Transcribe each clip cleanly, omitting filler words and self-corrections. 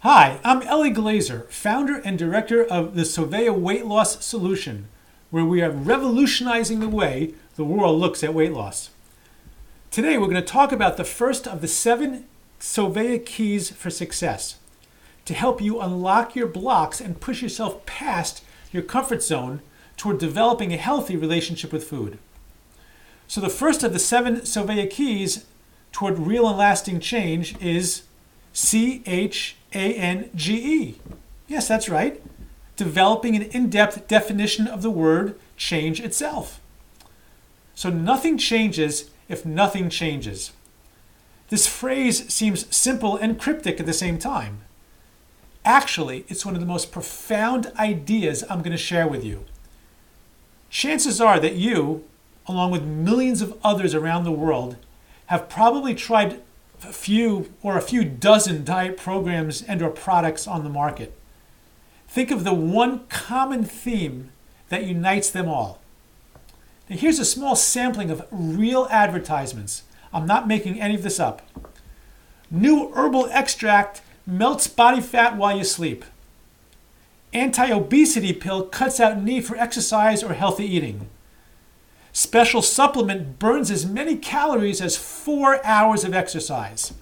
Hi, I'm Ellie Glazer, founder and director of the Soveya Weight Loss Solution, where we are revolutionizing the way the world looks at weight loss. Today, we're going to talk about the first of the 7 Soveya Keys for success to help you unlock your blocks and push yourself past your comfort zone toward developing a healthy relationship with food. So the first of the 7 Soveya Keys toward real and lasting change is C.H.A.N.G.E. Yes, that's right. Developing an in-depth definition of the word change itself. So nothing changes if nothing changes. This phrase seems simple and cryptic at the same time. Actually, it's one of the most profound ideas I'm going to share with you. Chances are that you, along with millions of others around the world, have probably tried a few dozen diet programs and or products on the market. Think of the one common theme that unites them all. Now here's a small sampling of real advertisements. I'm not making any of this up. New herbal extract melts body fat while you sleep. Anti-obesity pill cuts out need for exercise or healthy eating. Special supplement burns as many calories as 4 hours of exercise.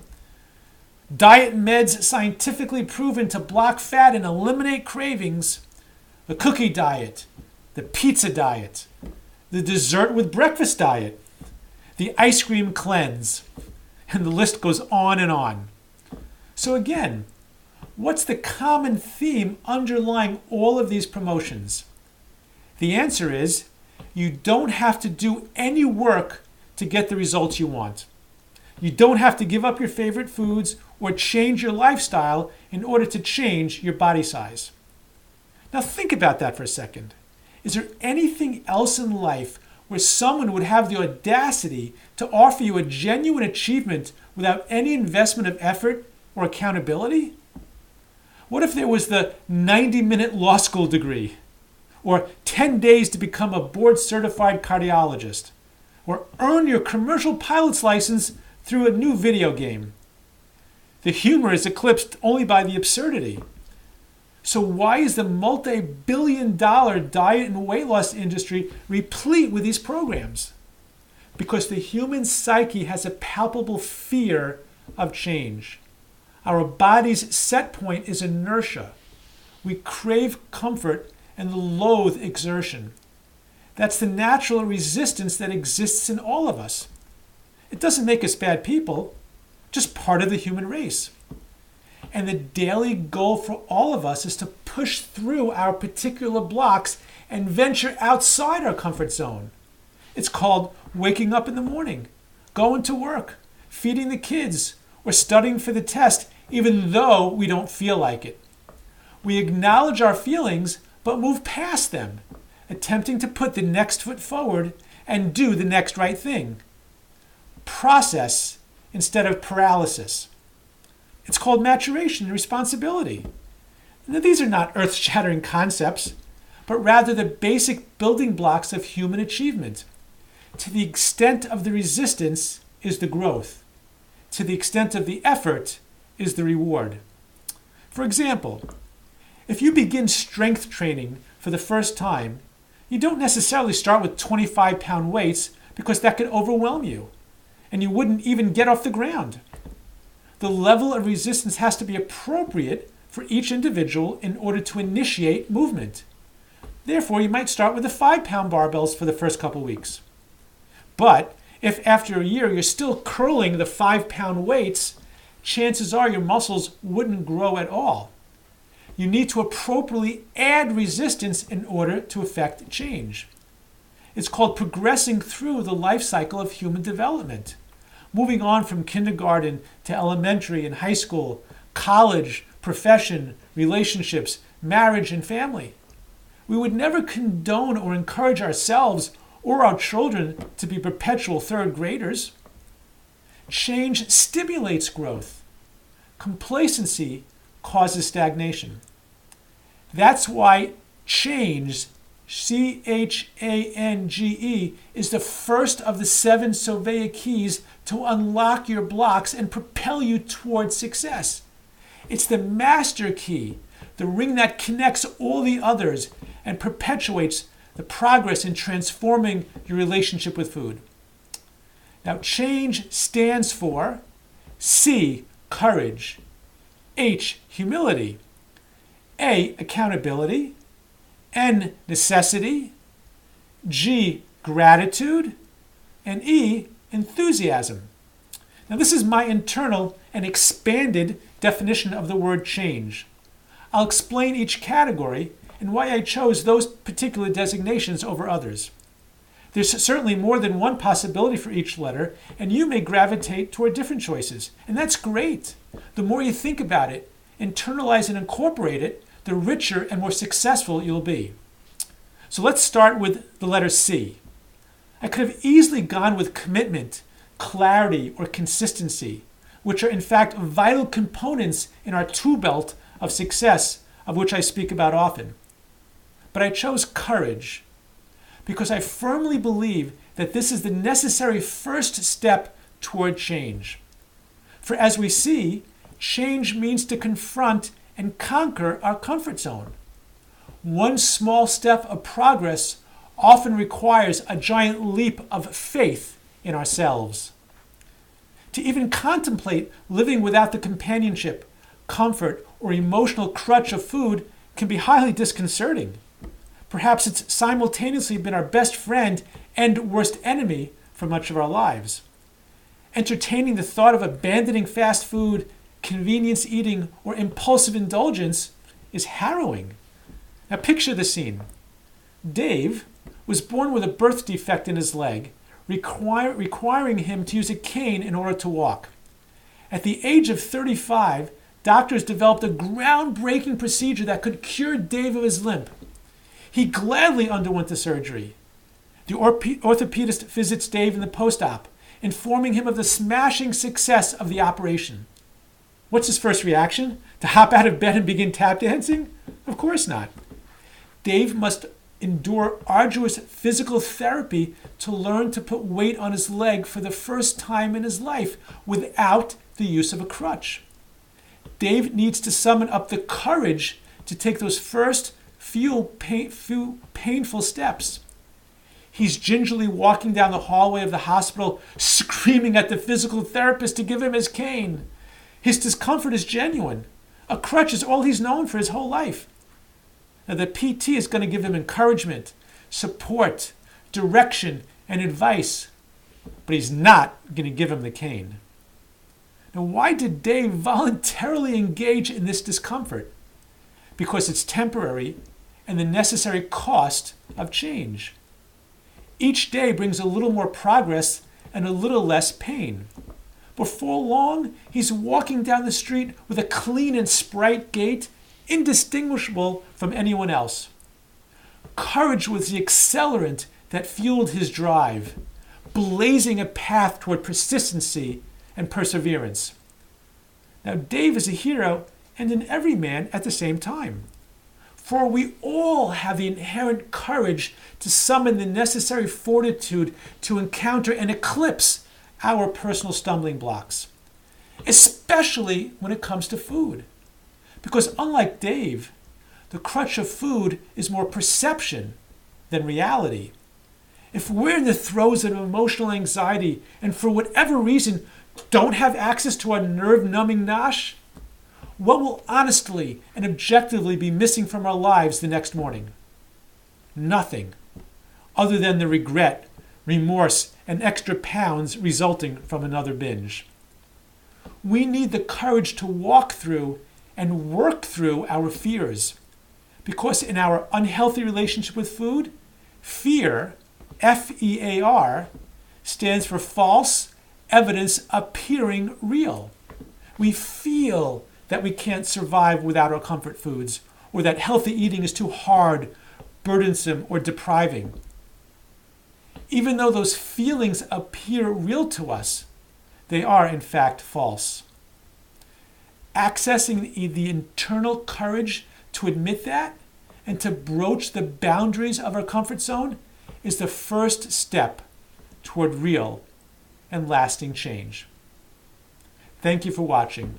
Diet meds scientifically proven to block fat and eliminate cravings. The cookie diet, the pizza diet, the dessert with breakfast diet, the ice cream cleanse, and the list goes on and on. So again, what's the common theme underlying all of these promotions? The answer is, you don't have to do any work to get the results you want. You don't have to give up your favorite foods or change your lifestyle in order to change your body size. Now think about that for a second. Is there anything else in life where someone would have the audacity to offer you a genuine achievement without any investment of effort or accountability? What if there was the 90-minute law school degree? Or 10 days to become a board-certified cardiologist, or earn your commercial pilot's license through a new video game? The humor is eclipsed only by the absurdity. So why is the multi-billion-dollar diet and weight loss industry replete with these programs? Because the human psyche has a palpable fear of change. Our body's set point is inertia. We crave comfort and loathe exertion. That's the natural resistance that exists in all of us. It doesn't make us bad people, just part of the human race. And the daily goal for all of us is to push through our particular blocks and venture outside our comfort zone. It's called waking up in the morning, going to work, feeding the kids, or studying for the test, even though we don't feel like it. We acknowledge our feelings but move past them, attempting to put the next foot forward and do the next right thing. Process instead of paralysis. It's called maturation and responsibility. Now, these are not earth-shattering concepts, but rather the basic building blocks of human achievement. To the extent of the resistance is the growth. To the extent of the effort is the reward. For example, if you begin strength training for the first time, you don't necessarily start with 25-pound weights because that could overwhelm you, and you wouldn't even get off the ground. The level of resistance has to be appropriate for each individual in order to initiate movement. Therefore, you might start with the 5-pound barbells for the first couple weeks. But if after a year you're still curling the 5-pound weights, chances are your muscles wouldn't grow at all. You need to appropriately add resistance in order to effect change. It's called progressing through the life cycle of human development, moving on from kindergarten to elementary and high school, college, profession, relationships, marriage, and family. We would never condone or encourage ourselves or our children to be perpetual third graders. Change stimulates growth. Complacency causes stagnation. That's why C.H.A.N.G.E, is the first of the 7 Soveya Keys to unlock your blocks and propel you towards success. It's the master key, the ring that connects all the others and perpetuates the progress in transforming your relationship with food. Now, change stands for C, courage, H, humility, A, accountability, N, necessity, G, gratitude, and E, enthusiasm. Now, this is my internal and expanded definition of the word change. I'll explain each category and why I chose those particular designations over others. There's certainly more than one possibility for each letter, and you may gravitate toward different choices, and that's great. The more you think about it, internalize and incorporate it, the richer and more successful you'll be. So let's start with the letter C. I could have easily gone with commitment, clarity, or consistency, which are in fact vital components in our tool belt of success, of which I speak about often. But I chose courage because I firmly believe that this is the necessary first step toward change. For as we see, change means to confront and conquer our comfort zone. One small step of progress often requires a giant leap of faith in ourselves. To even contemplate living without the companionship, comfort, or emotional crutch of food can be highly disconcerting. Perhaps it's simultaneously been our best friend and worst enemy for much of our lives. Entertaining the thought of abandoning fast food, convenience eating, or impulsive indulgence is harrowing. Now picture the scene. Dave was born with a birth defect in his leg, requiring him to use a cane in order to walk. At the age of 35, doctors developed a groundbreaking procedure that could cure Dave of his limp. He gladly underwent the surgery. The orthopedist visits Dave in the post-op, informing him of the smashing success of the operation. What's his first reaction? To hop out of bed and begin tap dancing? Of course not. Dave must endure arduous physical therapy to learn to put weight on his leg for the first time in his life without the use of a crutch. Dave needs to summon up the courage to take those first few painful steps. He's gingerly walking down the hallway of the hospital, screaming at the physical therapist to give him his cane. His discomfort is genuine. A crutch is all he's known for his whole life. Now, the PT is going to give him encouragement, support, direction, and advice, but he's not going to give him the cane. Now, why did Dave voluntarily engage in this discomfort? Because it's temporary and the necessary cost of change. Each day brings a little more progress and a little less pain. Before long, he's walking down the street with a clean and sprite gait, indistinguishable from anyone else. Courage was the accelerant that fueled his drive, blazing a path toward persistency and perseverance. Now, Dave is a hero and an everyman at the same time. For we all have the inherent courage to summon the necessary fortitude to encounter and eclipse our personal stumbling blocks, especially when it comes to food. Because unlike Dave, the crutch of food is more perception than reality. If we're in the throes of emotional anxiety and for whatever reason don't have access to our nerve-numbing nosh, what will honestly and objectively be missing from our lives the next morning? Nothing, other than the regret, remorse, and extra pounds resulting from another binge. We need the courage to walk through and work through our fears, because in our unhealthy relationship with food, fear, F-E-A-R, stands for false evidence appearing real. We feel that we can't survive without our comfort foods, or that healthy eating is too hard, burdensome, or depriving. Even though those feelings appear real to us, they are in fact false. Accessing the internal courage to admit that and to broach the boundaries of our comfort zone is the first step toward real and lasting change. Thank you for watching.